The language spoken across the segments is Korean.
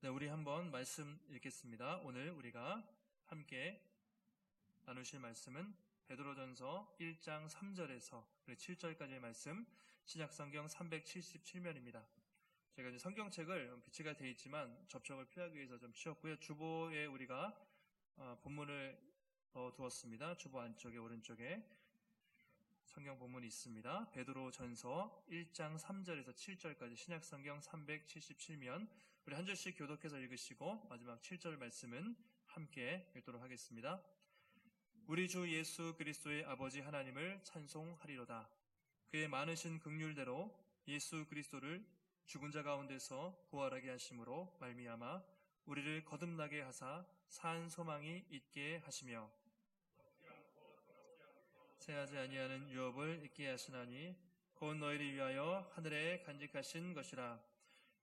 네, 우리 한번 말씀 읽겠습니다. 오늘 우리가 함께 나누실 말씀은 베드로전서 1장 3절에서 7절까지의 말씀, 신약성경 377면입니다. 제가 이제 성경책을 비치가 되어 있지만 접촉을 피하기 위해서 좀 치웠고요. 주보에 우리가 본문을 두었습니다. 주보 안쪽에 오른쪽에 성경 본문이 있습니다. 베드로전서 1장 3절에서 7절까지 신약성경 377면 우리 한 절씩 교독해서 읽으시고 마지막 7절 말씀은 함께 읽도록 하겠습니다. 우리 주 예수 그리스도의 아버지 하나님을 찬송하리로다. 그의 많으신 긍휼대로 예수 그리스도를 죽은 자 가운데서 부활하게 하심으로 말미암아 우리를 거듭나게 하사 산 소망이 있게 하시며 새하지 아니하는 유업을 있게 하시나니 곧 너희를 위하여 하늘에 간직하신 것이라.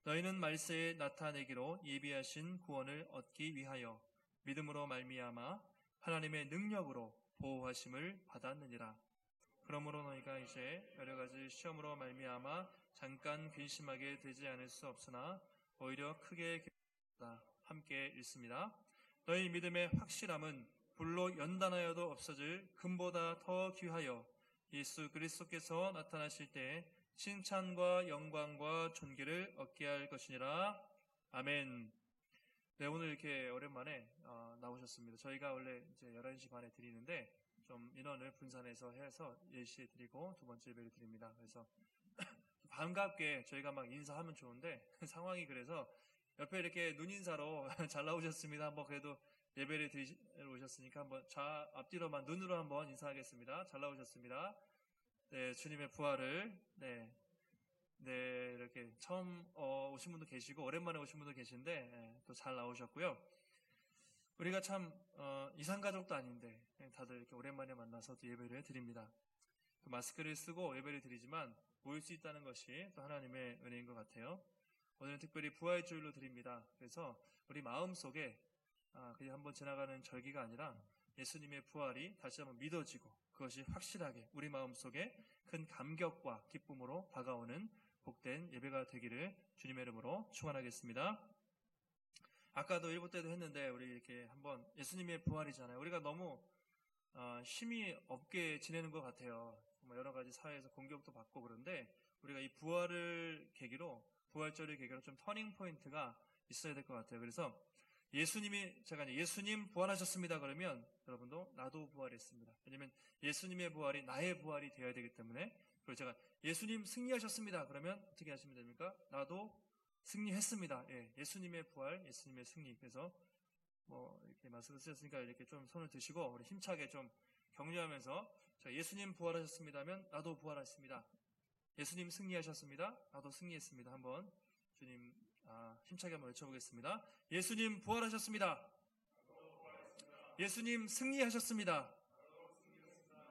너희는 말세에 나타내기로 예비하신 구원을 얻기 위하여 믿음으로 말미암아 하나님의 능력으로 보호하심을 받았느니라. 그러므로 너희가 이제 여러 가지 시험으로 말미암아 잠깐 근심하게 되지 않을 수 없으나 오히려 크게 기쁘다. 함께 읽습니다. 너희 믿음의 확실함은 불로 연단하여도 없어질 금보다 더 귀하여 예수 그리스도께서 나타나실 때 칭찬과 영광과 존귀를 얻게 할 것이니라. 아멘. 네, 오늘 이렇게 오랜만에 나오셨습니다. 저희가 원래 이제 11시 반에 드리는데 좀 인원을 분산해서 해서 10시에 드리고 두 번째 예배를 드립니다. 그래서 반갑게 저희가 막 인사하면 좋은데 상황이 그래서 옆에 이렇게 눈인사로 잘 나오셨습니다. 한번 그래도 예배를 드리러 오셨으니까 한번 앞뒤로만 눈으로 한번 인사하겠습니다. 잘 나오셨습니다. 네, 주님의 부활을 네, 이렇게 처음 오신 분도 계시고 오랜만에 오신 분도 계신데 또 잘 나오셨고요. 우리가 참 이산가족도 아닌데 다들 이렇게 오랜만에 만나서 또 예배를 드립니다. 마스크를 쓰고 예배를 드리지만 모일 수 있다는 것이 또 하나님의 은혜인 것 같아요. 오늘은 특별히 부활주일로 드립니다. 그래서 우리 마음속에 그냥 한번 지나가는 절기가 아니라 예수님의 부활이 다시 한번 믿어지고 그것이 확실하게 우리 마음속에 큰 감격과 기쁨으로 다가오는 복된 예배가 되기를 주님의 이름으로 축원하겠습니다. 아까도 1부 때도 했는데 우리 이렇게 한번 예수님의 부활이잖아요. 우리가 너무 힘이 없게 지내는 것 같아요. 여러 가지 사회에서 공격도 받고 그런데 우리가 이 부활을 계기로 부활절을 계기로 좀 터닝 포인트가 있어야 될 것 같아요. 그래서 제가 예수님 부활하셨습니다 그러면 여러분도 나도 부활했습니다. 왜냐면 예수님의 부활이 나의 부활이 되어야 되기 때문에. 그리고 제가 예수님 승리하셨습니다 그러면 어떻게 하시면 됩니까? 나도 승리했습니다. 예수님의 부활, 예수님의 승리. 그래서 이렇게 마스크 쓰셨으니까 이렇게 좀 손을 드시고 우리 힘차게 좀 격려하면서 예수님 부활하셨습니다 하면 나도 부활했습니다. 예수님 승리하셨습니다. 나도 승리했습니다. 한번 주님 힘차게 한번 외쳐보겠습니다. 예수님 부활하셨습니다. 예수님 승리하셨습니다.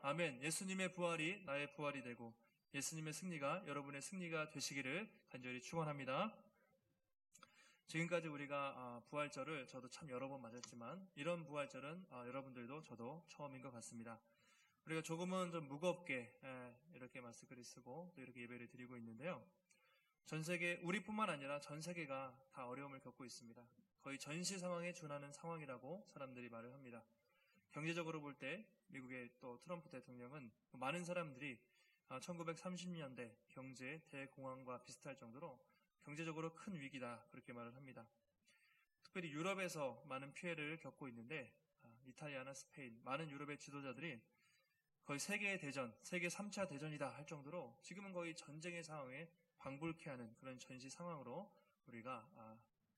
아멘. 예수님의 부활이 나의 부활이 되고 예수님의 승리가 여러분의 승리가 되시기를 간절히 축원합니다. 지금까지 우리가 부활절을 저도 참 여러 번 맞았지만 이런 부활절은 여러분들도 저도 처음인 것 같습니다. 우리가 조금은 좀 무겁게 이렇게 마스크를 쓰고 또 이렇게 예배를 드리고 있는데요. 전 세계, 우리뿐만 아니라 전 세계가 다 어려움을 겪고 있습니다. 거의 전시 상황에 준하는 상황이라고 사람들이 말을 합니다. 경제적으로 볼 때 미국의 또 트럼프 대통령은 많은 사람들이 1930년대 경제 대공황과 비슷할 정도로 경제적으로 큰 위기다 그렇게 말을 합니다. 특별히 유럽에서 많은 피해를 겪고 있는데 이탈리아나 스페인, 많은 유럽의 지도자들이 거의 세계 대전, 세계 3차 대전이다 할 정도로 지금은 거의 전쟁의 상황에 방불케 하는 그런 전시 상황으로 우리가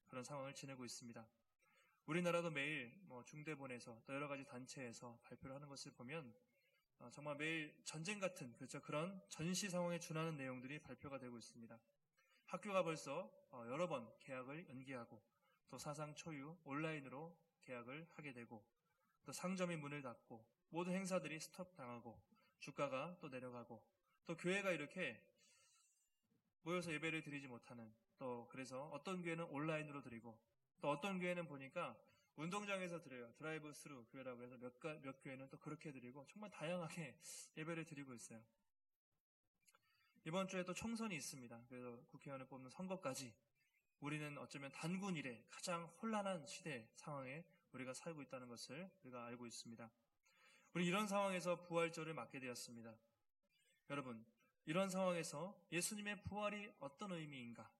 그런 상황을 지내고 있습니다. 우리나라도 매일 중대본에서 또 여러 가지 단체에서 발표를 하는 것을 보면 정말 매일 전쟁 같은 그런 전시 상황에 준하는 내용들이 발표가 되고 있습니다. 학교가 벌써 여러 번 개학을 연기하고 또 사상 초유 온라인으로 개학을 하게 되고 또 상점이 문을 닫고 모든 행사들이 스톱당하고 주가가 또 내려가고 또 교회가 이렇게 모여서 예배를 드리지 못하는 또 그래서 어떤 교회는 온라인으로 드리고 또 어떤 교회는 보니까 운동장에서 드려요. 드라이브 스루 교회라고 해서 몇 교회는 또 그렇게 드리고 정말 다양하게 예배를 드리고 있어요. 이번 주에 또 총선이 있습니다. 그래서 국회의원을 뽑는 선거까지 우리는 어쩌면 단군 이래 가장 혼란한 시대 상황에 우리가 살고 있다는 것을 우리가 알고 있습니다. 우리 이런 상황에서 부활절을 맞게 되었습니다. 여러분, 이런 상황에서 예수님의 부활이 어떤 의미인가?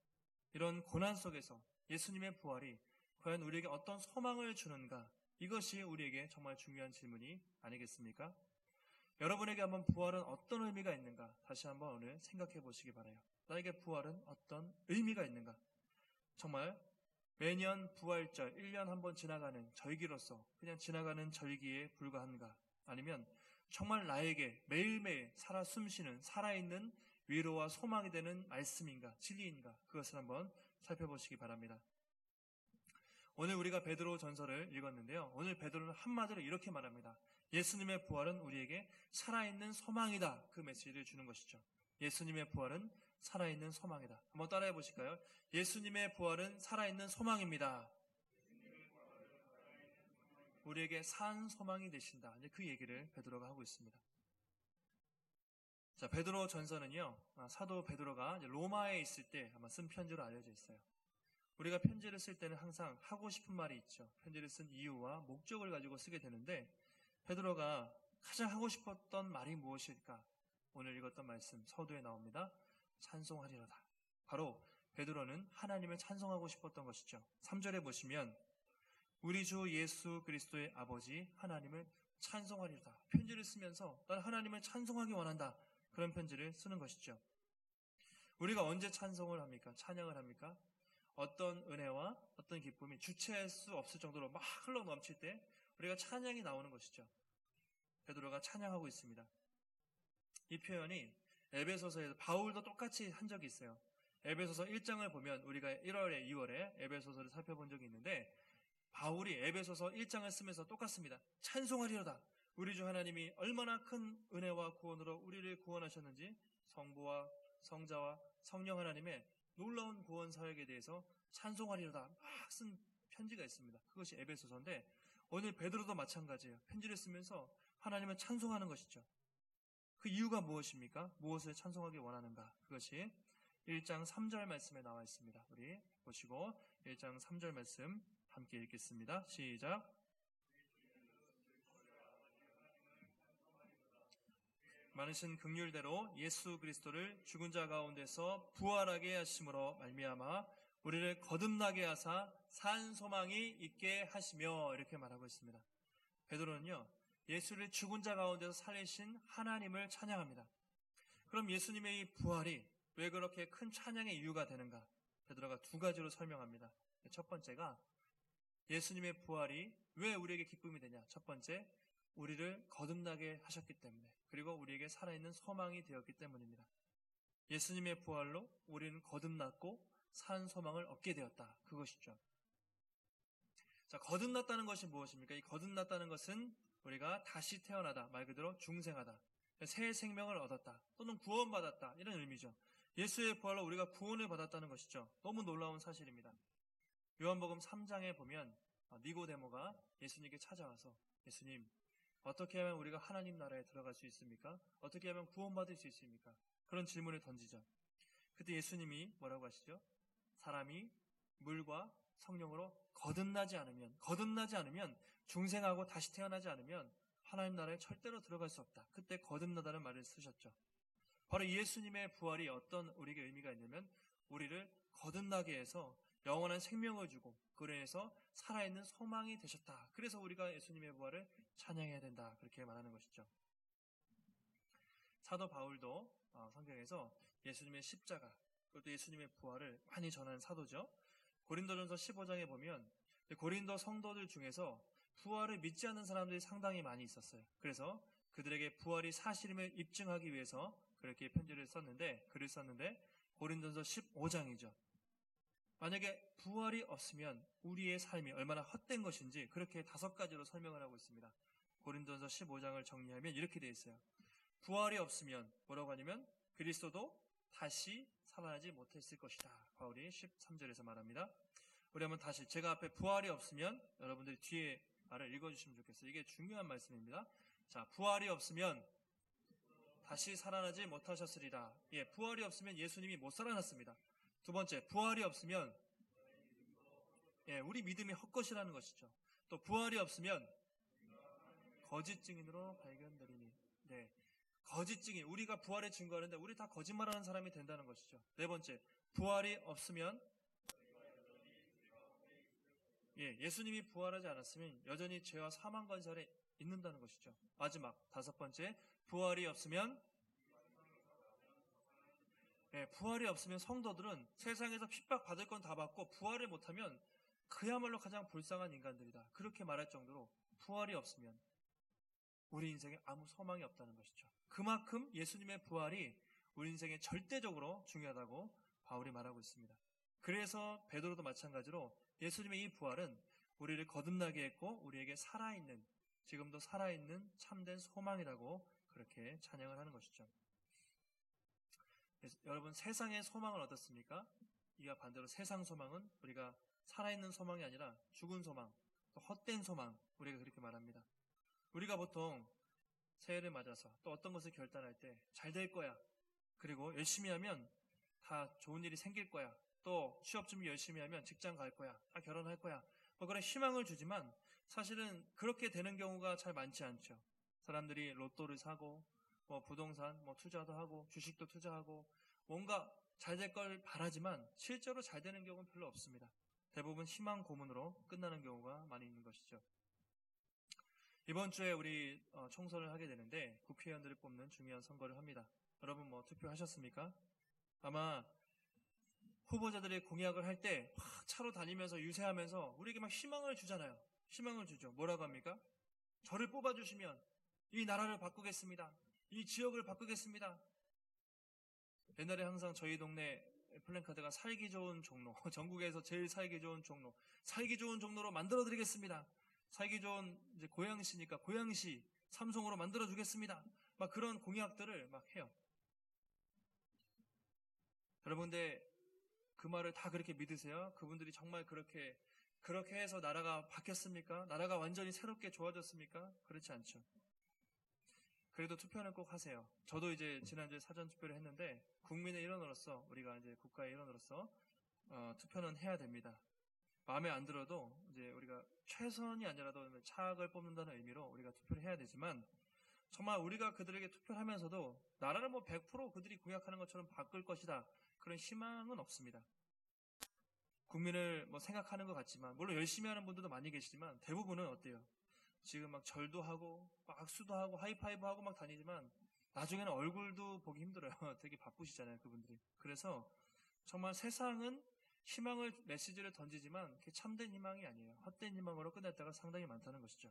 이런 고난 속에서 예수님의 부활이 과연 우리에게 어떤 소망을 주는가? 이것이 우리에게 정말 중요한 질문이 아니겠습니까? 여러분에게 한번 부활은 어떤 의미가 있는가? 다시 한번 오늘 생각해 보시기 바라요. 나에게 부활은 어떤 의미가 있는가? 정말 매년 부활절 1년 한 번 지나가는 절기로서 그냥 지나가는 절기에 불과한가? 아니면 정말 나에게 매일매일 살아 숨쉬는 살아있는 위로와 소망이 되는 말씀인가? 진리인가? 그것을 한번 살펴보시기 바랍니다. 오늘 우리가 베드로 전서를 읽었는데요. 오늘 베드로는 한마디로 이렇게 말합니다. 예수님의 부활은 우리에게 살아있는 소망이다. 그 메시지를 주는 것이죠. 예수님의 부활은 살아있는 소망이다. 한번 따라해 보실까요? 예수님의 부활은 살아있는 소망입니다. 우리에게 산 소망이 되신다. 이제 그 얘기를 베드로가 하고 있습니다. 자, 베드로 전서는요, 사도 베드로가 로마에 있을 때 아마 쓴 편지로 알려져 있어요. 우리가 편지를 쓸 때는 항상 하고 싶은 말이 있죠. 편지를 쓴 이유와 목적을 가지고 쓰게 되는데, 베드로가 가장 하고 싶었던 말이 무엇일까? 오늘 읽었던 말씀 서두에 나옵니다. 찬송하리로다. 바로 베드로는 하나님을 찬송하고 싶었던 것이죠. 3절에 보시면 우리 주 예수 그리스도의 아버지 하나님을 찬송하리로다. 편지를 쓰면서 난 하나님을 찬송하기 원한다. 그런 편지를 쓰는 것이죠. 우리가 언제 찬송을 합니까? 찬양을 합니까? 어떤 은혜와 어떤 기쁨이 주체할 수 없을 정도로 막 흘러 넘칠 때 우리가 찬양이 나오는 것이죠. 베드로가 찬양하고 있습니다. 이 표현이 에베소서에서 바울도 똑같이 한 적이 있어요. 에베소서 1장을 보면 우리가 1월에 2월에 에베소서를 살펴본 적이 있는데 바울이 에베소서 1장을 쓰면서 똑같습니다. 찬송하리로다. 우리 주 하나님이 얼마나 큰 은혜와 구원으로 우리를 구원하셨는지 성부와 성자와 성령 하나님의 놀라운 구원 사역에 대해서 찬송하리로다 막 쓴 편지가 있습니다. 그것이 에베소서인데 오늘 베드로도 마찬가지예요. 편지를 쓰면서 하나님을 찬송하는 것이죠. 그 이유가 무엇입니까? 무엇을 찬송하기 원하는가? 그것이 1장 3절 말씀에 나와 있습니다. 우리 보시고 1장 3절 말씀 함께 읽겠습니다. 시작. 많으신 긍휼대로 예수 그리스도를 죽은 자 가운데서 부활하게 하심으로 말미암아 우리를 거듭나게 하사 산 소망이 있게 하시며 이렇게 말하고 있습니다. 베드로는요. 예수를 죽은 자 가운데서 살리신 하나님을 찬양합니다. 그럼 예수님의 이 부활이 왜 그렇게 큰 찬양의 이유가 되는가? 베드로가 두 가지로 설명합니다. 첫 번째가 예수님의 부활이 왜 우리에게 기쁨이 되냐? 첫 번째, 우리를 거듭나게 하셨기 때문에 그리고 우리에게 살아있는 소망이 되었기 때문입니다. 예수님의 부활로 우리는 거듭났고 산 소망을 얻게 되었다. 그것이죠. 자, 거듭났다는 것이 무엇입니까? 이 거듭났다는 것은 우리가 다시 태어나다, 말 그대로 중생하다, 새 생명을 얻었다, 또는 구원받았다 이런 의미죠. 예수의 부활로 우리가 구원을 받았다는 것이죠. 너무 놀라운 사실입니다. 요한복음 3장에 보면 니고데모가 예수님께 찾아와서 예수님, 어떻게 하면 우리가 하나님 나라에 들어갈 수 있습니까? 어떻게 하면 구원받을 수 있습니까? 그런 질문을 던지죠. 그때 예수님이 뭐라고 하시죠? 사람이 물과 성령으로 거듭나지 않으면 중생하고 다시 태어나지 않으면 하나님 나라에 절대로 들어갈 수 없다. 그때 거듭나다는 말을 쓰셨죠. 바로 예수님의 부활이 어떤 우리에게 의미가 있냐면 우리를 거듭나게 해서 영원한 생명을 주고 그로 인해서 살아있는 소망이 되셨다. 그래서 우리가 예수님의 부활을 찬양해야 된다. 그렇게 말하는 것이죠. 사도 바울도 성경에서 예수님의 십자가 그것도 예수님의 부활을 많이 전하는 사도죠. 고린도전서 15장에 보면 고린도 성도들 중에서 부활을 믿지 않는 사람들이 상당히 많이 있었어요. 그래서 그들에게 부활이 사실임을 입증하기 위해서 그렇게 글을 썼는데 고린도전서 15장이죠. 만약에 부활이 없으면 우리의 삶이 얼마나 헛된 것인지 그렇게 5가지로 설명을 하고 있습니다. 고린도전서 15장을 정리하면 이렇게 되어 있어요. 부활이 없으면 뭐라고 하냐면 그리스도도 다시 살아나지 못했을 것이다. 바울이 13절에서 말합니다. 우리 한번 다시 제가 앞에 부활이 없으면 여러분들이 뒤에 말을 읽어주시면 좋겠어요. 이게 중요한 말씀입니다. 자, 부활이 없으면 다시 살아나지 못하셨으리라. 부활이 없으면 예수님이 못 살아났습니다. 두 번째, 부활이 없으면 우리 믿음이 헛것이라는 것이죠. 또 부활이 없으면 거짓 증인으로 발견되리니. 네. 거짓 증인, 우리가 부활의 증거하는데 우리 다 거짓말하는 사람이 된다는 것이죠. 네 번째, 부활이 없으면 예수님이 부활하지 않았으면 여전히 죄와 사망 권세 있는다는 것이죠. 마지막 다섯 번째, 부활이 없으면 부활이 없으면 성도들은 세상에서 핍박받을 건 다 받고 부활을 못하면 그야말로 가장 불쌍한 인간들이다. 그렇게 말할 정도로 부활이 없으면 우리 인생에 아무 소망이 없다는 것이죠. 그만큼 예수님의 부활이 우리 인생에 절대적으로 중요하다고 바울이 말하고 있습니다. 그래서 베드로도 마찬가지로 예수님의 이 부활은 우리를 거듭나게 했고 우리에게 살아있는, 지금도 살아있는 참된 소망이라고 그렇게 찬양을 하는 것이죠. 여러분, 세상의 소망은 어떻습니까? 이와 반대로 세상 소망은 우리가 살아있는 소망이 아니라 죽은 소망, 또 헛된 소망, 우리가 그렇게 말합니다. 우리가 보통 새해를 맞아서 또 어떤 것을 결단할 때 잘 될 거야, 그리고 열심히 하면 다 좋은 일이 생길 거야, 또 취업 준비 열심히 하면 직장 갈 거야, 다 결혼할 거야, 뭐 그런 희망을 주지만 사실은 그렇게 되는 경우가 잘 많지 않죠. 사람들이 로또를 사고 뭐 부동산 투자도 하고 주식도 투자하고 뭔가 잘 될 걸 바라지만 실제로 잘 되는 경우는 별로 없습니다. 대부분 희망 고문으로 끝나는 경우가 많이 있는 것이죠. 이번 주에 우리 총선을 하게 되는데 국회의원들을 뽑는 중요한 선거를 합니다. 여러분 투표하셨습니까? 아마 후보자들이 공약을 할 때 막 차로 다니면서 유세하면서 우리에게 막 희망을 주잖아요. 희망을 주죠. 뭐라고 합니까? 저를 뽑아주시면 이 나라를 바꾸겠습니다. 이 지역을 바꾸겠습니다. 옛날에 항상 저희 동네 플랜카드가 살기 좋은 종로, 전국에서 제일 살기 좋은 종로, 살기 좋은 종로로 만들어드리겠습니다. 살기 좋은 이제 고양시니까 고양시 삼성으로 만들어주겠습니다. 막 그런 공약들을 막 해요. 여러분들 그 말을 다 그렇게 믿으세요? 그분들이 정말 그렇게 해서 나라가 바뀌었습니까? 나라가 완전히 새롭게 좋아졌습니까? 그렇지 않죠. 그래도 투표는 꼭 하세요. 저도 이제 지난주에 사전 투표를 했는데 국민의 일원으로서, 우리가 이제 국가의 일원으로서 투표는 해야 됩니다. 마음에 안 들어도 이제 우리가 최선이 아니라도 차악을 뽑는다는 의미로 우리가 투표를 해야 되지만, 정말 우리가 그들에게 투표를 하면서도 나라를 100% 그들이 공약하는 것처럼 바꿀 것이다, 그런 희망은 없습니다. 국민을 생각하는 것 같지만, 물론 열심히 하는 분들도 많이 계시지만 대부분은 어때요? 지금 막 절도 하고 막 악수도 하고 하이파이브 하고 막 다니지만 나중에는 얼굴도 보기 힘들어요. 되게 바쁘시잖아요, 그분들이. 그래서 정말 세상은 희망을, 메시지를 던지지만 그게 참된 희망이 아니에요. 헛된 희망으로 끝날 때가 상당히 많다는 것이죠.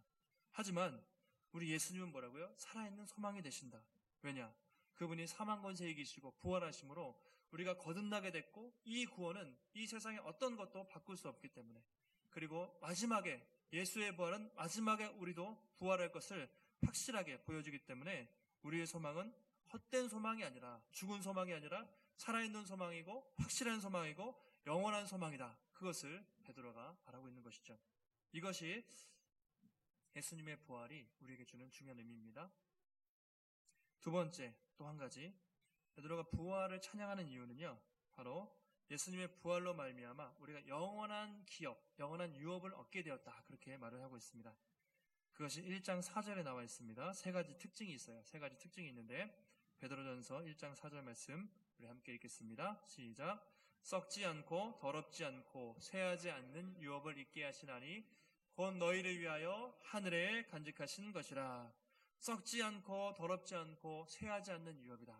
하지만 우리 예수님은 뭐라고요? 살아있는 소망이 되신다. 왜냐? 그분이 사망 권세 이기시고 부활하심으로 우리가 거듭나게 됐고, 이 구원은 이 세상의 어떤 것도 바꿀 수 없기 때문에, 그리고 마지막에 예수의 부활은 마지막에 우리도 부활할 것을 확실하게 보여주기 때문에 우리의 소망은 헛된 소망이 아니라, 죽은 소망이 아니라 살아있는 소망이고 확실한 소망이고 영원한 소망이다. 그것을 베드로가 말하고 있는 것이죠. 이것이 예수님의 부활이 우리에게 주는 중요한 의미입니다. 두 번째, 또 한 가지, 베드로가 부활을 찬양하는 이유는요, 바로 예수님의 부활로 말미암아 우리가 영원한 기업, 영원한 유업을 얻게 되었다, 그렇게 말을 하고 있습니다. 그것이 1장 4절에 나와 있습니다. 세 가지 특징이 있어요. 세 가지 특징이 있는데 베드로전서 1장 4절 말씀 우리 함께 읽겠습니다. 시작. 썩지 않고 더럽지 않고 쇠하지 않는 유업을 있게 하시나니 곧 너희를 위하여 하늘에 간직하신 것이라. 썩지 않고 더럽지 않고 쇠하지 않는 유업이다.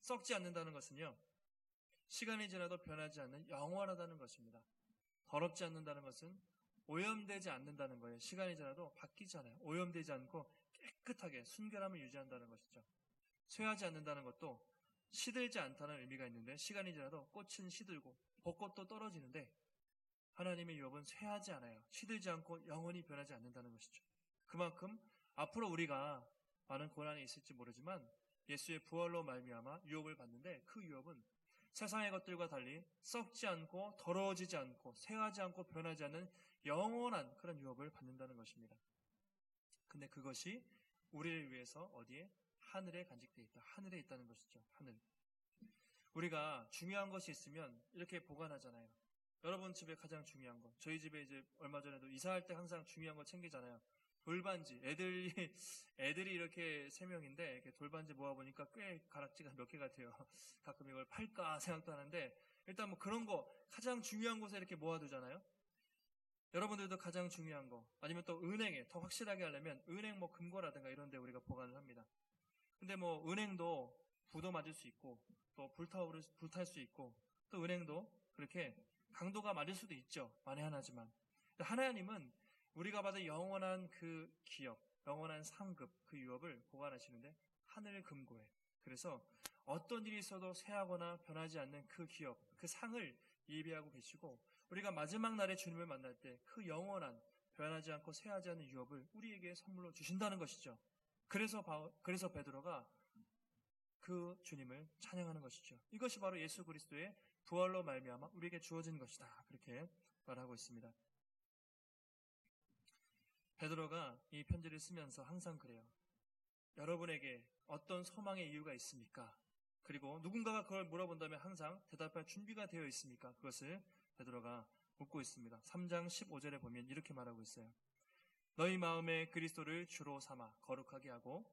썩지 않는다는 것은요, 시간이 지나도 변하지 않는 영원하다는 것입니다. 더럽지 않는다는 것은 오염되지 않는다는 거예요. 시간이 지나도 바뀌지 않아요. 오염되지 않고 깨끗하게 순결함을 유지한다는 것이죠. 쇠하지 않는다는 것도 시들지 않다는 의미가 있는데, 시간이 지나도 꽃은 시들고 벚꽃도 떨어지는데 하나님의 유업은 쇠하지 않아요. 시들지 않고 영원히 변하지 않는다는 것이죠. 그만큼 앞으로 우리가 많은 고난이 있을지 모르지만 예수의 부활로 말미암아 유업을 받는데, 그 유업은 세상의 것들과 달리 썩지 않고 더러워지지 않고 쇠하지 않고 변하지 않는 영원한 그런 유업을 받는다는 것입니다. 근데 그것이 우리를 위해서 어디에? 하늘에 간직되어 있다. 하늘에 있다는 것이죠. 하늘. 우리가 중요한 것이 있으면 이렇게 보관하잖아요. 여러분 집에 가장 중요한 거. 저희 집에 이제 얼마 전에도 이사할 때 항상 중요한 거 챙기잖아요. 돌반지. 애들이 이렇게 3명인데 이렇게 돌반지 모아보니까 꽤 가락지가 몇 개가 돼요. 가끔 이걸 팔까 생각도 하는데 일단 뭐 그런 거 가장 중요한 곳에 이렇게 모아두잖아요. 여러분들도 가장 중요한 거 아니면 또 은행에 더 확실하게 하려면 은행 뭐 금고라든가 이런 데 우리가 보관을 합니다. 근데 뭐 은행도 부도 맞을 수 있고 또 불탈 수 있고 또 은행도 그렇게 강도가 맞을 수도 있죠. 만에 하나지만. 하나님은 우리가 받은 영원한 그 기업, 영원한 상급, 그 유업을 보관하시는데 하늘 금고에. 그래서 어떤 일이 있어도 쇠하거나 변하지 않는 그 기업, 그 상을 예비하고 계시고 우리가 마지막 날에 주님을 만날 때 그 영원한 변하지 않고 쇠하지 않는 유업을 우리에게 선물로 주신다는 것이죠. 그래서 베드로가 그 주님을 찬양하는 것이죠. 이것이 바로 예수 그리스도의 부활로 말미암아 우리에게 주어진 것이다. 그렇게 말하고 있습니다. 베드로가 이 편지를 쓰면서 항상 그래요. 여러분에게 어떤 소망의 이유가 있습니까? 그리고 누군가가 그걸 물어본다면 항상 대답할 준비가 되어 있습니까? 그것을 베드로가 묻고 있습니다. 3장 15절에 보면 이렇게 말하고 있어요. 너희 마음에 그리스도를 주로 삼아 거룩하게 하고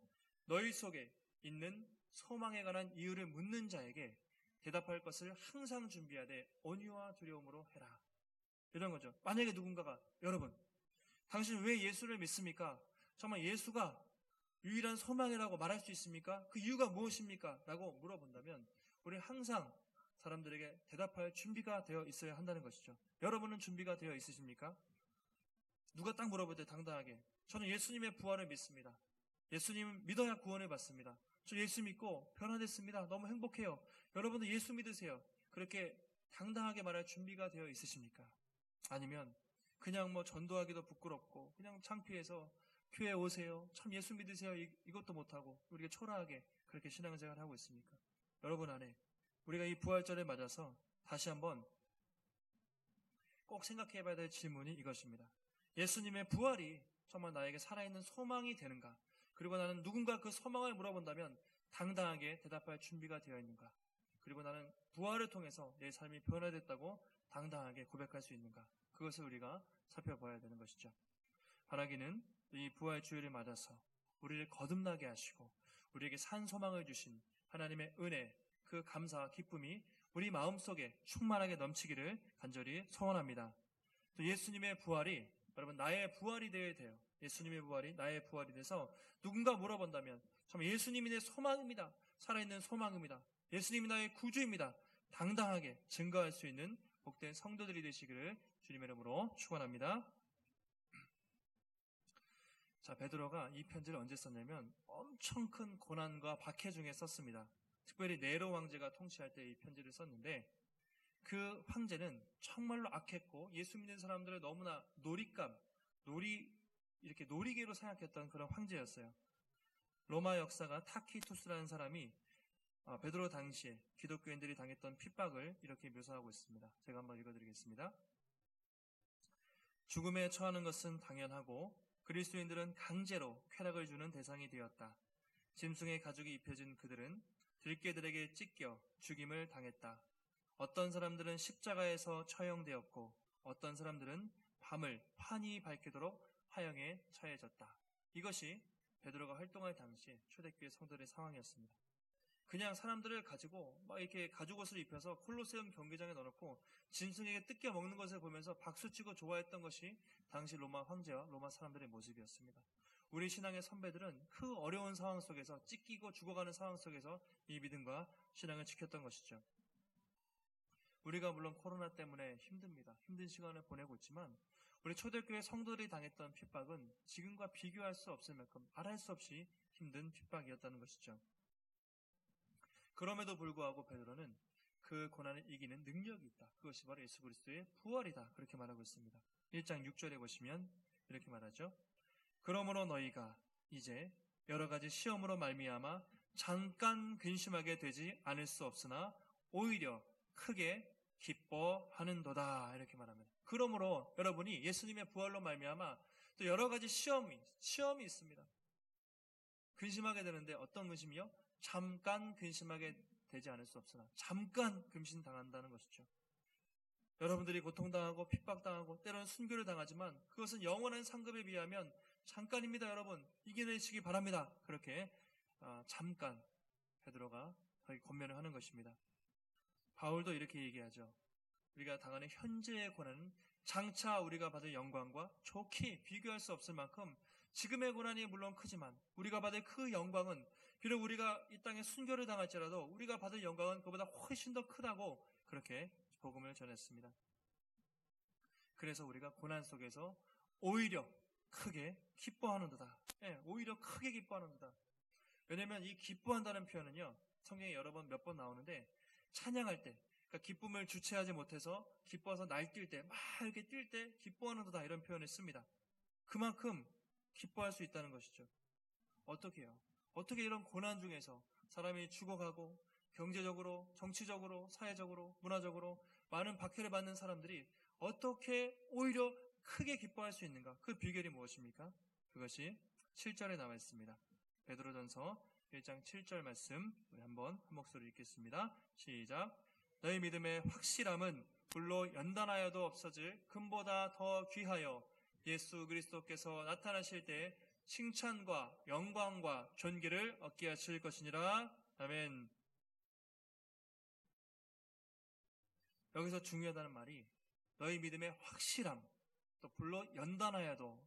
너희 속에 있는 소망에 관한 이유를 묻는 자에게 대답할 것을 항상 준비하되 온유와 두려움으로 해라. 이런 거죠. 만약에 누군가가 여러분 당신 왜 예수를 믿습니까? 정말 예수가 유일한 소망이라고 말할 수 있습니까? 그 이유가 무엇입니까? 라고 물어본다면 우리는 항상 사람들에게 대답할 준비가 되어 있어야 한다는 것이죠. 여러분은 준비가 되어 있으십니까? 누가 딱 물어볼 때 당당하게 저는 예수님의 부활을 믿습니다. 예수님 믿어야 구원을 받습니다. 저 예수 믿고 변화됐습니다. 너무 행복해요. 여러분도 예수 믿으세요. 그렇게 당당하게 말할 준비가 되어 있으십니까? 아니면 그냥 뭐 전도하기도 부끄럽고 그냥 창피해서 교회 오세요. 참 예수 믿으세요. 이것도 못하고 우리가 초라하게 그렇게 신앙생활을 하고 있습니까? 여러분 안에 우리가 이 부활절을 맞아서 다시 한번 꼭 생각해 봐야 될 질문이 이것입니다. 예수님의 부활이 정말 나에게 살아있는 소망이 되는가? 그리고 나는 누군가 그 소망을 물어본다면 당당하게 대답할 준비가 되어 있는가? 그리고 나는 부활을 통해서 내 삶이 변화됐다고 당당하게 고백할 수 있는가? 그것을 우리가 살펴봐야 되는 것이죠. 바라기는 이 부활 주일을 맞아서 우리를 거듭나게 하시고 우리에게 산 소망을 주신 하나님의 은혜, 그 감사와 기쁨이 우리 마음속에 충만하게 넘치기를 간절히 소원합니다. 또 예수님의 부활이 여러분 나의 부활이 되어야 돼요. 예수님의 부활이 나의 부활이 돼서 누군가 물어본다면 정말 예수님이 내 소망입니다. 살아있는 소망입니다. 예수님이 나의 구주입니다. 당당하게 증거할 수 있는 복된 성도들이 되시기를 주님의 이름으로 축원합니다. 자, 베드로가 이 편지를 언제 썼냐면 엄청 큰 고난과 박해 중에 썼습니다. 특별히 네로 황제가 통치할 때 이 편지를 썼는데 그 황제는 정말로 악했고 예수 믿는 사람들을 너무나 이렇게 놀이개로 생각했던 그런 황제였어요. 로마 역사가 타키투스라는 사람이 베드로 당시에 기독교인들이 당했던 핍박을 이렇게 묘사하고 있습니다. 제가 한번 읽어드리겠습니다. 죽음에 처하는 것은 당연하고 그리스도인들은 강제로 쾌락을 주는 대상이 되었다. 짐승의 가죽이 입혀진 그들은 들깨들에게 찢겨 죽임을 당했다. 어떤 사람들은 십자가에서 처형되었고 어떤 사람들은 밤을 환히 밝히도록 화형에 처해졌다. 이것이 베드로가 활동할 당시 초대교회 성도들의 상황이었습니다. 그냥 사람들을 가지고 막 이렇게 가죽옷을 입혀서 콜로세움 경기장에 넣어놓고 짐승에게 뜯겨 먹는 것을 보면서 박수치고 좋아했던 것이 당시 로마 황제와 로마 사람들의 모습이었습니다. 우리 신앙의 선배들은 그 어려운 상황 속에서 찢기고 죽어가는 상황 속에서 이 믿음과 신앙을 지켰던 것이죠. 우리가 물론 코로나 때문에 힘듭니다. 힘든 시간을 보내고 있지만 우리 초대교회 성도들이 당했던 핍박은 지금과 비교할 수 없을 만큼 말할 수 없이 힘든 핍박이었다는 것이죠. 그럼에도 불구하고 베드로는 그 고난을 이기는 능력이 있다. 그것이 바로 예수 그리스도의 부활이다. 그렇게 말하고 있습니다. 1장 6절에 보시면 이렇게 말하죠. 그러므로 너희가 이제 여러 가지 시험으로 말미암아 잠깐 근심하게 되지 않을 수 없으나 오히려 크게 기뻐하는도다. 이렇게 말합니다. 그러므로 여러분이 예수님의 부활로 말미암아 또 여러 가지 시험이 있습니다. 근심하게 되는데 어떤 근심이요? 잠깐 근심하게 되지 않을 수 없으나 잠깐 근심당한다는 것이죠. 여러분들이 고통당하고 핍박당하고 때로는 순교를 당하지만 그것은 영원한 상급에 비하면 잠깐입니다. 여러분 이겨내시기 바랍니다. 그렇게 잠깐 베드로가 거기 권면을 하는 것입니다. 바울도 이렇게 얘기하죠. 우리가 당하는 현재의 고난은 장차 우리가 받을 영광과 좋게 비교할 수 없을 만큼 지금의 고난이 물론 크지만 우리가 받을 그 영광은 비록 우리가 이 땅에 순교를 당할지라도 우리가 받을 영광은 그보다 훨씬 더 크다고 그렇게 복음을 전했습니다. 그래서 우리가 고난 속에서 오히려 크게 기뻐하는도다. 오히려 크게 기뻐하는도다. 왜냐하면 이 기뻐한다는 표현은요. 성경에 여러 번 몇 번 나오는데 찬양할 때 그러니까 기쁨을 주체하지 못해서 기뻐서 날뛸 때 막 이렇게 뛸 때 기뻐하는도다 이런 표현을 씁니다. 그만큼 기뻐할 수 있다는 것이죠. 어떻게 해요? 어떻게 이런 고난 중에서 사람이 죽어가고 경제적으로, 정치적으로, 사회적으로, 문화적으로 많은 박해를 받는 사람들이 어떻게 오히려 크게 기뻐할 수 있는가? 그 비결이 무엇입니까? 그것이 7절에 나와 있습니다. 베드로전서 1장 7절 말씀 우리 한번 한 목소리 읽겠습니다. 시작. 너희 믿음의 확실함은 불로 연단하여도 없어질 금보다 더 귀하여 예수 그리스도께서 나타나실 때 칭찬과 영광과 존귀를 얻게 하실 것이니라. 아멘. 여기서 중요하다는 말이 너희 믿음의 확실함, 또 불로 연단하여도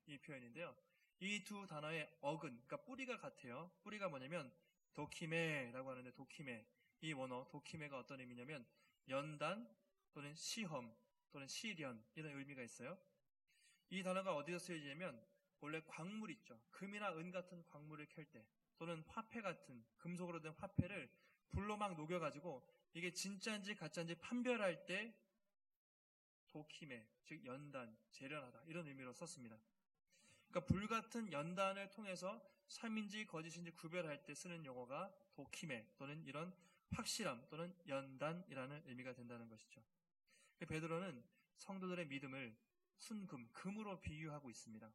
이 표현인데요. 이 두 단어의 어근, 그러니까 뿌리가 같아요. 뿌리가 뭐냐면 도키메라고 하는데 도키메, 이 원어 도키메가 어떤 의미냐면 연단 또는 시험 또는 시련 이런 의미가 있어요. 이 단어가 어디서 쓰여지냐면 원래 광물 있죠. 금이나 은 같은 광물을 캘 때 또는 화폐 같은 금속으로 된 화폐를 불로 막 녹여가지고 이게 진짜인지 가짜인지 판별할 때 도키메, 즉 연단, 재련하다 이런 의미로 썼습니다. 그러니까 불같은 연단을 통해서 참인지 거짓인지 구별할 때 쓰는 용어가 도키메 또는 이런 확실함 또는 연단이라는 의미가 된다는 것이죠. 베드로는 성도들의 믿음을 순금, 금으로 비유하고 있습니다.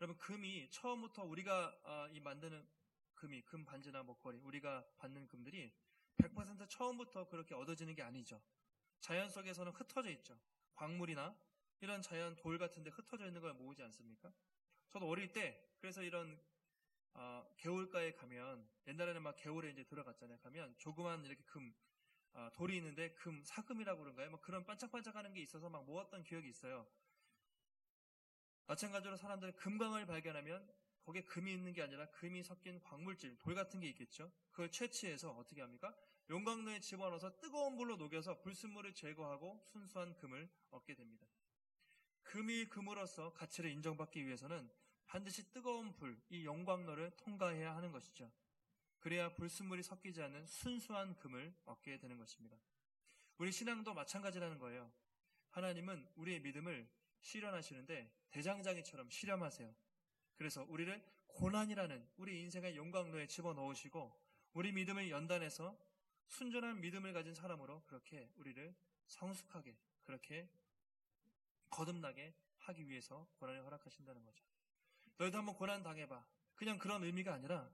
여러분 금이 처음부터 우리가 이 만드는 금이 금 반지나 목걸이 우리가 받는 금들이 100% 처음부터 그렇게 얻어지는 게 아니죠. 자연 속에서는 흩어져 있죠. 광물이나 이런 자연 돌 같은 데 흩어져 있는 걸 모으지 않습니까? 저도 어릴 때 그래서 이런 개울가에 가면 옛날에는 막 개울에 이제 들어갔잖아요. 가면 조그만 이렇게 돌이 있는데 사금이라고 그런가요? 막 그런 반짝반짝하는 게 있어서 막 모았던 기억이 있어요. 마찬가지로 사람들은 금광을 발견하면 거기에 금이 있는 게 아니라 금이 섞인 광물질, 돌 같은 게 있겠죠. 그걸 채취해서 어떻게 합니까? 용광로에 집어넣어서 뜨거운 불로 녹여서 불순물을 제거하고 순수한 금을 얻게 됩니다. 금이 금으로서 가치를 인정받기 위해서는 반드시 뜨거운 불, 이 용광로를 통과해야 하는 것이죠. 그래야 불순물이 섞이지 않는 순수한 금을 얻게 되는 것입니다. 우리 신앙도 마찬가지라는 거예요. 하나님은 우리의 믿음을 실현하시는데 대장장이처럼 실험하세요. 그래서 우리를 고난이라는 우리 인생의 용광로에 집어넣으시고 우리 믿음을 연단해서 순전한 믿음을 가진 사람으로 그렇게 우리를 성숙하게 그렇게 거듭나게 하기 위해서 고난을 허락하신다는 거죠. 너희도 한번 고난 당해봐. 그냥 그런 의미가 아니라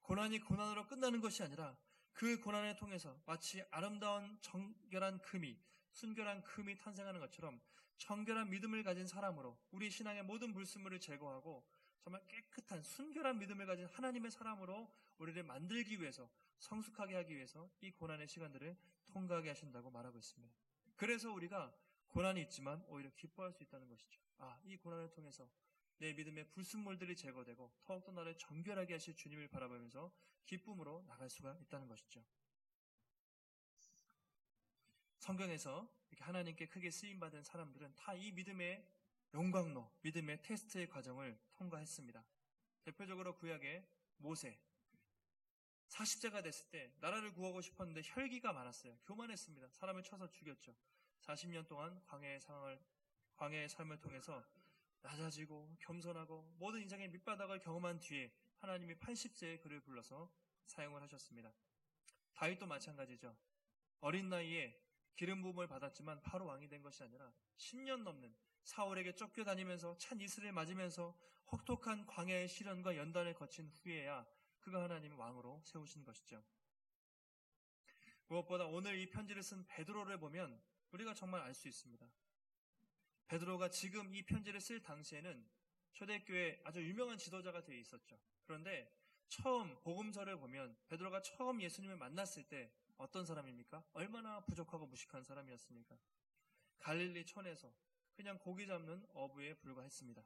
고난이 고난으로 끝나는 것이 아니라 그 고난을 통해서 마치 아름다운 정결한 금이 순결한 금이 탄생하는 것처럼 정결한 믿음을 가진 사람으로 우리 신앙의 모든 불순물을 제거하고 정말 깨끗한 순결한 믿음을 가진 하나님의 사람으로 우리를 만들기 위해서 성숙하게 하기 위해서 이 고난의 시간들을 통과하게 하신다고 말하고 있습니다. 그래서 우리가 고난이 있지만 오히려 기뻐할 수 있다는 것이죠. 이 고난을 통해서 내 믿음의 불순물들이 제거되고 더욱더 나를 정결하게 하실 주님을 바라보면서 기쁨으로 나갈 수가 있다는 것이죠. 성경에서 이렇게 하나님께 크게 쓰임받은 사람들은 다 이 믿음의 용광로, 믿음의 테스트의 과정을 통과했습니다. 대표적으로 구약의 모세 40세가 됐을 때 나라를 구하고 싶었는데 혈기가 많았어요. 교만했습니다. 사람을 쳐서 죽였죠. 40년 동안 광야의 삶을 통해서 낮아지고 겸손하고 모든 인생의 밑바닥을 경험한 뒤에 하나님이 80세에 그를 불러서 사용을 하셨습니다. 다윗도 마찬가지죠. 어린 나이에 기름 부음을 받았지만 바로 왕이 된 것이 아니라 10년 넘는 사울에게 쫓겨다니면서 찬 이슬을 맞으면서 혹독한 광야의 시련과 연단을 거친 후에야 그가 하나님의 왕으로 세우신 것이죠. 무엇보다 오늘 이 편지를 쓴 베드로를 보면 우리가 정말 알 수 있습니다. 베드로가 지금 이 편지를 쓸 당시에는 초대교회 아주 유명한 지도자가 되어 있었죠. 그런데 처음 복음서를 보면 베드로가 처음 예수님을 만났을 때 어떤 사람입니까? 얼마나 부족하고 무식한 사람이었습니까? 갈릴리 촌에서 그냥 고기 잡는 어부에 불과했습니다.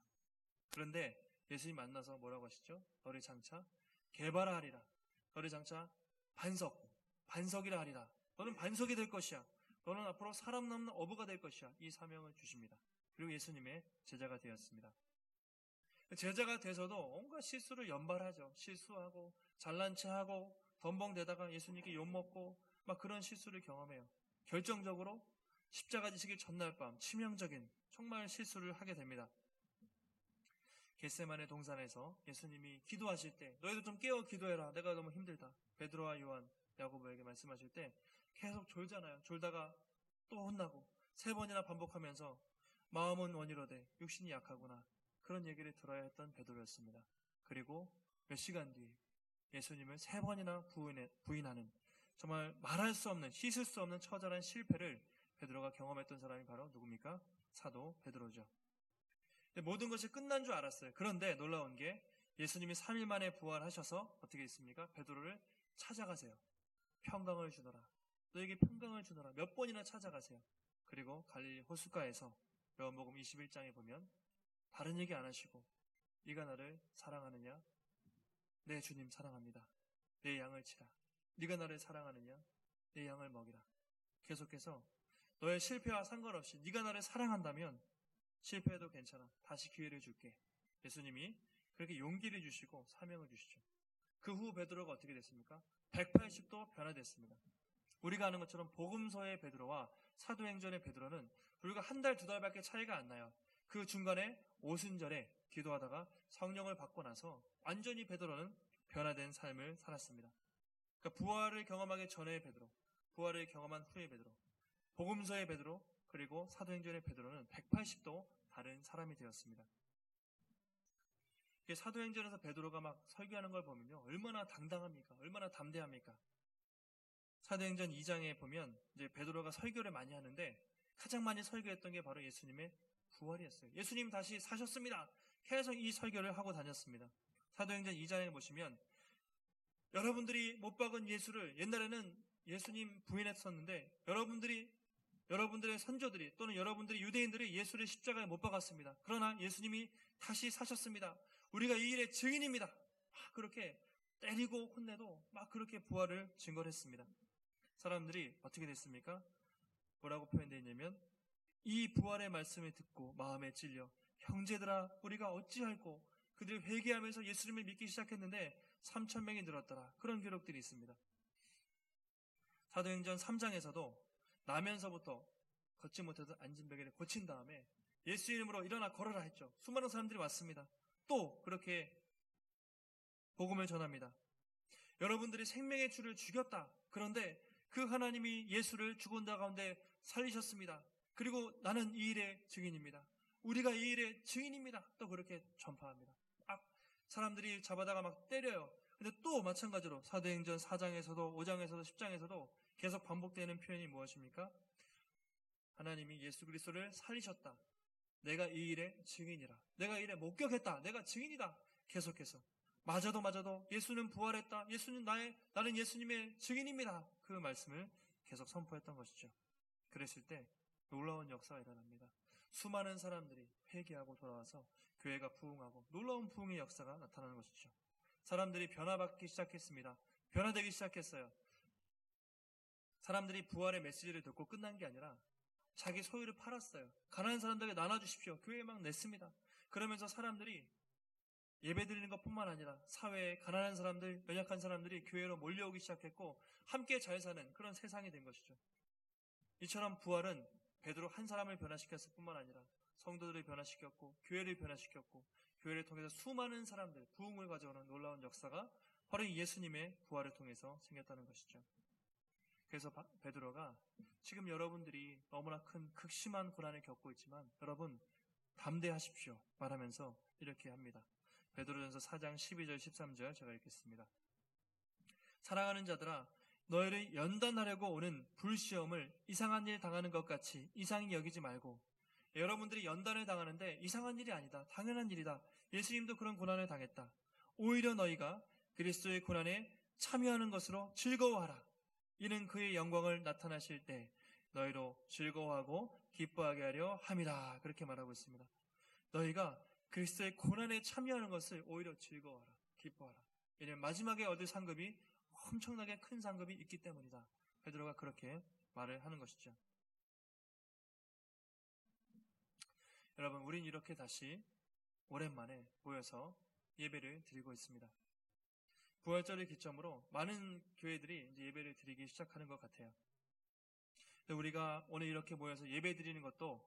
그런데 예수님 만나서 뭐라고 하시죠? 너를 장차 개바라 하리라. 너를 장차 반석이라 하리라. 너는 반석이 될 것이야. 너는 앞으로 사람 남는 어부가 될 것이야. 이 사명을 주십니다. 그리고 예수님의 제자가 되었습니다. 제자가 돼서도 온갖 실수를 연발하죠. 실수하고 잘난 체하고 덤벙대다가 예수님께 욕먹고 막 그런 실수를 경험해요. 결정적으로 십자가 지시기 전날 밤 치명적인 정말 실수를 하게 됩니다. 겟세마네 동산에서 예수님이 기도하실 때 너희도 좀 깨어 기도해라. 내가 너무 힘들다. 베드로와 요한, 야고보에게 말씀하실 때 계속 졸잖아요. 졸다가 또 혼나고 3번이나 반복하면서 마음은 원이로되 육신이 약하구나. 그런 얘기를 들어야 했던 베드로였습니다. 그리고 몇 시간 뒤 예수님을 3번이나 부인하는 정말 말할 수 없는, 씻을 수 없는 처절한 실패를 베드로가 경험했던 사람이 바로 누굽니까? 사도 베드로죠. 모든 것이 끝난 줄 알았어요. 그런데 놀라운 게 예수님이 3일 만에 부활하셔서 어떻게 했습니까? 베드로를 찾아가세요. 평강을 주너라. 너에게 평강을 주너라. 몇 번이나 찾아가세요. 그리고 갈릴리 호숫가에서 요한복음 21장에 보면 다른 얘기 안 하시고 네가 나를 사랑하느냐? 네, 주님 사랑합니다. 내 양을 치라. 네가 나를 사랑하느냐? 내 양을 먹이라. 계속해서 너의 실패와 상관없이 네가 나를 사랑한다면 실패해도 괜찮아. 다시 기회를 줄게. 예수님이 그렇게 용기를 주시고 사명을 주시죠. 그 후 베드로가 어떻게 됐습니까? 180도 변화됐습니다. 우리가 아는 것처럼 복음서의 베드로와 사도행전의 베드로는 불과 1달, 2달밖에 차이가 안 나요. 그 중간에 오순절에 기도하다가 성령을 받고 나서 완전히 베드로는 변화된 삶을 살았습니다. 그러니까 부활을 경험하기 전의 베드로, 부활을 경험한 후의 베드로, 복음서의 베드로, 그리고 사도행전의 베드로는 180도 다른 사람이 되었습니다. 사도행전에서 베드로가 막 설교하는 걸 보면요, 얼마나 당당합니까? 얼마나 담대합니까? 사도행전 2장에 보면 이제 베드로가 설교를 많이 하는데 가장 많이 설교했던 게 바로 예수님의 부활이었어요. 예수님 다시 사셨습니다. 계속 이 설교를 하고 다녔습니다. 사도행전 2장에 보시면 여러분들이 못 박은 예수를 옛날에는 예수님 부인했었는데 여러분들의 선조들이 또는 여러분들이 유대인들이 예수를 십자가에 못 박았습니다. 그러나 예수님이 다시 사셨습니다. 우리가 이 일의 증인입니다. 막 그렇게 때리고 혼내도 막 그렇게 부활을 증거를 했습니다. 사람들이 어떻게 됐습니까? 뭐라고 표현되어 있냐면 이 부활의 말씀을 듣고 마음에 찔려 형제들아 우리가 어찌할꼬 그들이 회개하면서 예수님을 믿기 시작했는데 3,000명이 늘었더라. 그런 기록들이 있습니다. 사도행전 3장에서도 나면서부터 걷지 못하던 안진뱅이를 고친 다음에 예수 이름으로 일어나 걸어라 했죠. 수많은 사람들이 왔습니다. 또 그렇게 복음을 전합니다. 여러분들이 생명의 주를 죽였다. 그런데 그 하나님이 예수를 죽은 자 가운데 살리셨습니다. 그리고 나는 이 일의 증인입니다. 우리가 이 일의 증인입니다. 또 그렇게 전파합니다. 막 사람들이 잡아다가 막 때려요. 근데 또 마찬가지로 사도행전 4장에서도 5장에서도 10장에서도 계속 반복되는 표현이 무엇입니까? 하나님이 예수 그리스도를 살리셨다. 내가 이 일의 증인이라. 내가 이 일에 목격했다. 내가 증인이다. 계속해서 맞아도 예수는 부활했다. 나는 예수님의 증인입니다. 그 말씀을 계속 선포했던 것이죠. 그랬을 때 놀라운 역사가 일어납니다. 수많은 사람들이 회개하고 돌아와서 교회가 부흥하고 놀라운 부흥의 역사가 나타나는 것이죠. 사람들이 변화받기 시작했습니다. 변화되기 시작했어요. 사람들이 부활의 메시지를 듣고 끝난 게 아니라 자기 소유를 팔았어요. 가난한 사람들에게 나눠주십시오. 교회에 막 냈습니다. 그러면서 사람들이 예배드리는 것뿐만 아니라 사회에 가난한 사람들, 연약한 사람들이 교회로 몰려오기 시작했고 함께 잘 사는 그런 세상이 된 것이죠. 이처럼 부활은 베드로 한 사람을 변화시켰을 뿐만 아니라 성도들을 변화시켰고 교회를 변화시켰고 교회를 통해서 수많은 사람들, 부흥을 가져오는 놀라운 역사가 바로 예수님의 부활을 통해서 생겼다는 것이죠. 그래서 베드로가 지금 여러분들이 너무나 큰 극심한 고난을 겪고 있지만 여러분 담대하십시오 말하면서 이렇게 합니다. 베드로전서 4장 12절 13절 제가 읽겠습니다. 사랑하는 자들아 너희를 연단하려고 오는 불시험을 이상한 일 당하는 것 같이 이상히 여기지 말고, 여러분들이 연단을 당하는데 이상한 일이 아니다. 당연한 일이다. 예수님도 그런 고난을 당했다. 오히려 너희가 그리스도의 고난에 참여하는 것으로 즐거워하라. 이는 그의 영광을 나타나실 때 너희로 즐거워하고 기뻐하게 하려 함이라. 그렇게 말하고 있습니다. 너희가 그리스도의 고난에 참여하는 것을 오히려 즐거워하라. 기뻐하라. 왜냐하면 마지막에 얻을 상급이 엄청나게 큰 상급이 있기 때문이다. 베드로가 그렇게 말을 하는 것이죠. 여러분, 우린 이렇게 다시 오랜만에 모여서 예배를 드리고 있습니다. 부활절을 기점으로 많은 교회들이 이제 예배를 드리기 시작하는 것 같아요. 우리가 오늘 이렇게 모여서 예배 드리는 것도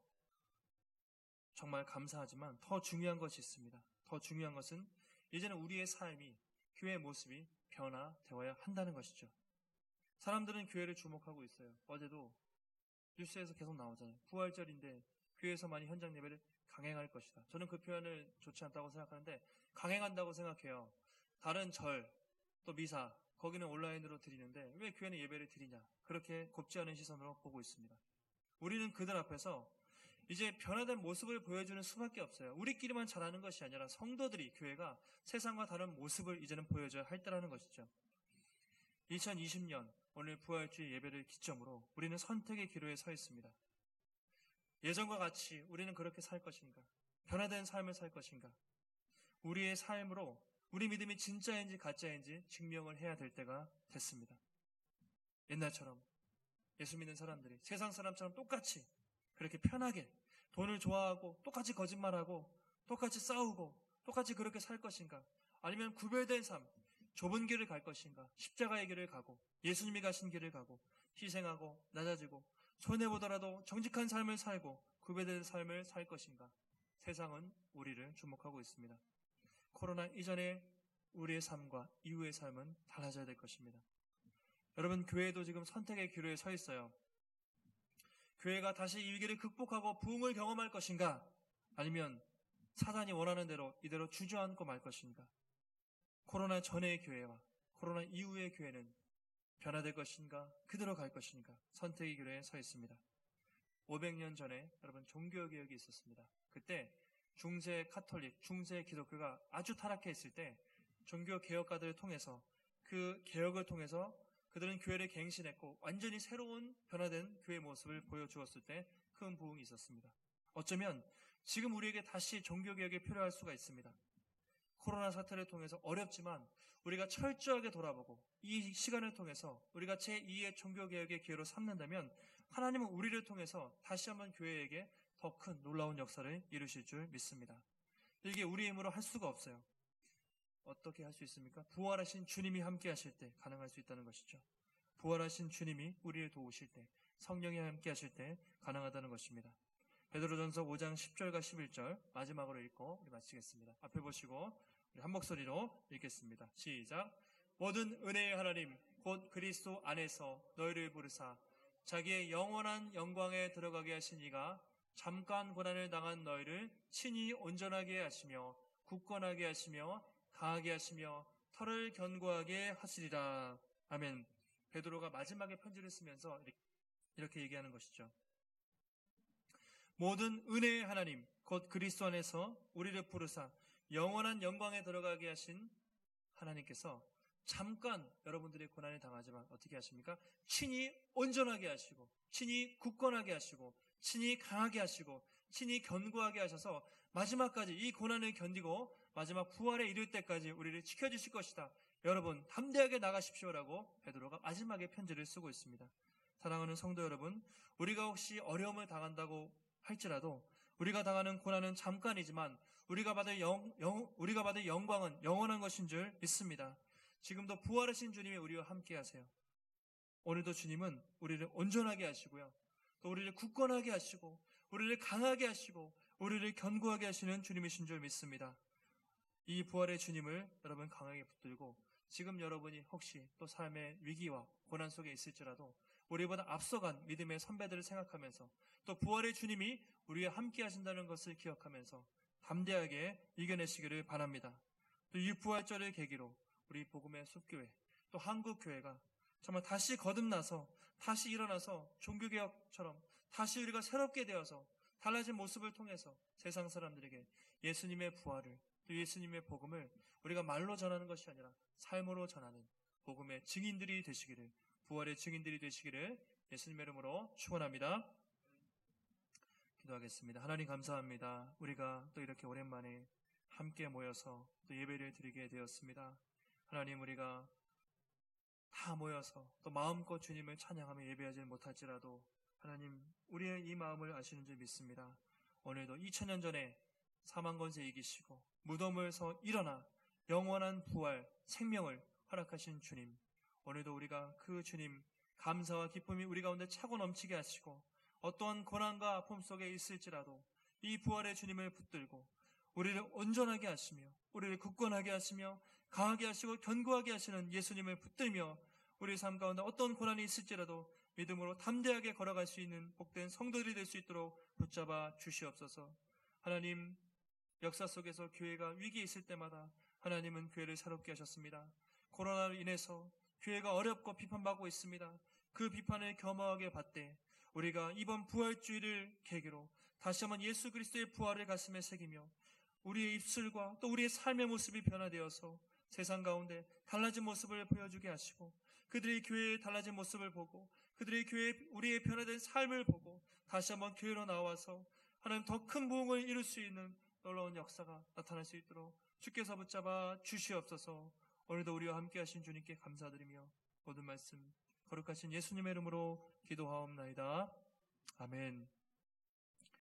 정말 감사하지만 더 중요한 것이 있습니다. 더 중요한 것은 이제는 우리의 삶이, 교회의 모습이 변화되어야 한다는 것이죠. 사람들은 교회를 주목하고 있어요. 어제도 뉴스에서 계속 나오잖아요. 부활절인데 교회에서 많이 현장 예배를 강행할 것이다. 저는 그 표현을 좋지 않다고 생각하는데 강행한다고 생각해요. 다른 절, 또 미사, 거기는 온라인으로 드리는데 왜 교회는 예배를 드리냐? 그렇게 곱지 않은 시선으로 보고 있습니다. 우리는 그들 앞에서 이제 변화된 모습을 보여주는 수밖에 없어요. 우리끼리만 잘하는 것이 아니라 성도들이, 교회가 세상과 다른 모습을 이제는 보여줘야 할 때라는 것이죠. 2020년 오늘 부활주의 예배를 기점으로 우리는 선택의 기로에 서 있습니다. 예전과 같이 우리는 그렇게 살 것인가? 변화된 삶을 살 것인가? 우리의 삶으로 우리 믿음이 진짜인지 가짜인지 증명을 해야 될 때가 됐습니다. 옛날처럼 예수 믿는 사람들이 세상 사람처럼 똑같이 그렇게 편하게 돈을 좋아하고 똑같이 거짓말하고 똑같이 싸우고 똑같이 그렇게 살 것인가? 아니면 구별된 삶, 좁은 길을 갈 것인가? 십자가의 길을 가고 예수님이 가신 길을 가고 희생하고 낮아지고 손해보더라도 정직한 삶을 살고 구별된 삶을 살 것인가? 세상은 우리를 주목하고 있습니다. 코로나 이전의 우리의 삶과 이후의 삶은 달라져야 될 것입니다. 여러분, 교회도 지금 선택의 기로에 서 있어요. 교회가 다시 이 위기를 극복하고 부흥을 경험할 것인가? 아니면 사단이 원하는 대로 이대로 주저앉고 말 것인가? 코로나 전의 교회와 코로나 이후의 교회는 변화될 것인가? 그대로 갈 것인가? 선택의 기로에 서 있습니다. 500년 전에 여러분 종교개혁이 있었습니다. 그때 중세 카톨릭, 중세 기독교가 아주 타락해 있을 때 종교개혁가들을 통해서 그 개혁을 통해서 그들은 교회를 갱신했고 완전히 새로운 변화된 교회의 모습을 보여주었을 때 큰 부흥이 있었습니다. 어쩌면 지금 우리에게 다시 종교개혁이 필요할 수가 있습니다. 코로나 사태를 통해서 어렵지만 우리가 철저하게 돌아보고 이 시간을 통해서 우리가 제2의 종교개혁의 기회로 삼는다면 하나님은 우리를 통해서 다시 한번 교회에게 더 큰 놀라운 역사를 이루실 줄 믿습니다. 이게 우리의 힘으로 할 수가 없어요. 어떻게 할 수 있습니까? 부활하신 주님이 함께 하실 때 가능할 수 있다는 것이죠. 부활하신 주님이 우리를 도우실 때, 성령이 함께 하실 때 가능하다는 것입니다. 베드로전서 5장 10절과 11절 마지막으로 읽고 우리 마치겠습니다. 앞에 보시고 우리 한 목소리로 읽겠습니다. 시작. 모든 은혜의 하나님 곧 그리스도 안에서 너희를 부르사 자기의 영원한 영광에 들어가게 하신 이가 잠깐 고난을 당한 너희를 친히 온전하게 하시며 굳건하게 하시며 강하게 하시며 털을 견고하게 하시리라. 아멘. 베드로가 마지막에 편지를 쓰면서 이렇게 얘기하는 것이죠. 모든 은혜의 하나님 곧 그리스도 안에서 우리를 부르사 영원한 영광에 들어가게 하신 하나님께서 잠깐 여러분들의 고난을 당하지만 어떻게 하십니까? 친히 온전하게 하시고 친히 굳건하게 하시고 친히 강하게 하시고 친히 견고하게 하셔서 마지막까지 이 고난을 견디고 마지막 부활에 이를 때까지 우리를 지켜주실 것이다. 여러분 담대하게 나가십시오라고 베드로가 마지막에 편지를 쓰고 있습니다. 사랑하는 성도 여러분, 우리가 혹시 어려움을 당한다고 할지라도 우리가 당하는 고난은 잠깐이지만 우리가 받을 영광은 영원한 것인 줄 믿습니다. 지금도 부활하신 주님이 우리와 함께 하세요. 오늘도 주님은 우리를 온전하게 하시고요. 또 우리를 굳건하게 하시고 우리를 강하게 하시고 우리를 견고하게 하시는 주님이신 줄 믿습니다. 이 부활의 주님을 여러분 강하게 붙들고 지금 여러분이 혹시 또 삶의 위기와 고난 속에 있을지라도 우리보다 앞서간 믿음의 선배들을 생각하면서 또 부활의 주님이 우리와 함께 하신다는 것을 기억하면서 담대하게 이겨내시기를 바랍니다. 또 이 부활절을 계기로 우리 복음의 숲교회 또 한국교회가 정말 다시 거듭나서 다시 일어나서 종교개혁처럼 다시 우리가 새롭게 되어서 달라진 모습을 통해서 세상 사람들에게 예수님의 부활을, 또 예수님의 복음을 우리가 말로 전하는 것이 아니라 삶으로 전하는 복음의 증인들이 되시기를, 부활의 증인들이 되시기를 예수님의 이름으로 축원합니다. 기도하겠습니다. 하나님 감사합니다. 우리가 또 이렇게 오랜만에 함께 모여서 또 예배를 드리게 되었습니다. 하나님, 우리가 다 모여서 또 마음껏 주님을 찬양하며 예배하지 못할지라도 하나님, 우리의 이 마음을 아시는 줄 믿습니다. 오늘도 2000년 전에 사망 권세 이기시고 무덤에서 일어나 영원한 부활, 생명을 허락하신 주님, 오늘도 우리가 그 주님 감사와 기쁨이 우리 가운데 차고 넘치게 하시고 어떠한 고난과 아픔 속에 있을지라도 이 부활의 주님을 붙들고 우리를 온전하게 하시며 우리를 굳건하게 하시며 강하게 하시고 견고하게 하시는 예수님을 붙들며 우리 삶 가운데 어떤 고난이 있을지라도 믿음으로 담대하게 걸어갈 수 있는 복된 성도들이 될 수 있도록 붙잡아 주시옵소서. 하나님, 역사 속에서 교회가 위기에 있을 때마다 하나님은 교회를 새롭게 하셨습니다. 코로나로 인해서 교회가 어렵고 비판받고 있습니다. 그 비판을 겸허하게 받되 우리가 이번 부활주의를 계기로 다시 한번 예수 그리스도의 부활을 가슴에 새기며 우리의 입술과 또 우리의 삶의 모습이 변화되어서 세상 가운데 달라진 모습을 보여주게 하시고 그들의 교회의 달라진 모습을 보고 그들의 교회 우리의 변화된 삶을 보고 다시 한번 교회로 나와서 하나님 더 큰 부흥을 이룰 수 있는 놀라운 역사가 나타날 수 있도록 주께서 붙잡아 주시옵소서. 오늘도 우리와 함께 하신 주님께 감사드리며 모든 말씀 거룩하신 예수님의 이름으로 기도하옵나이다. 아멘.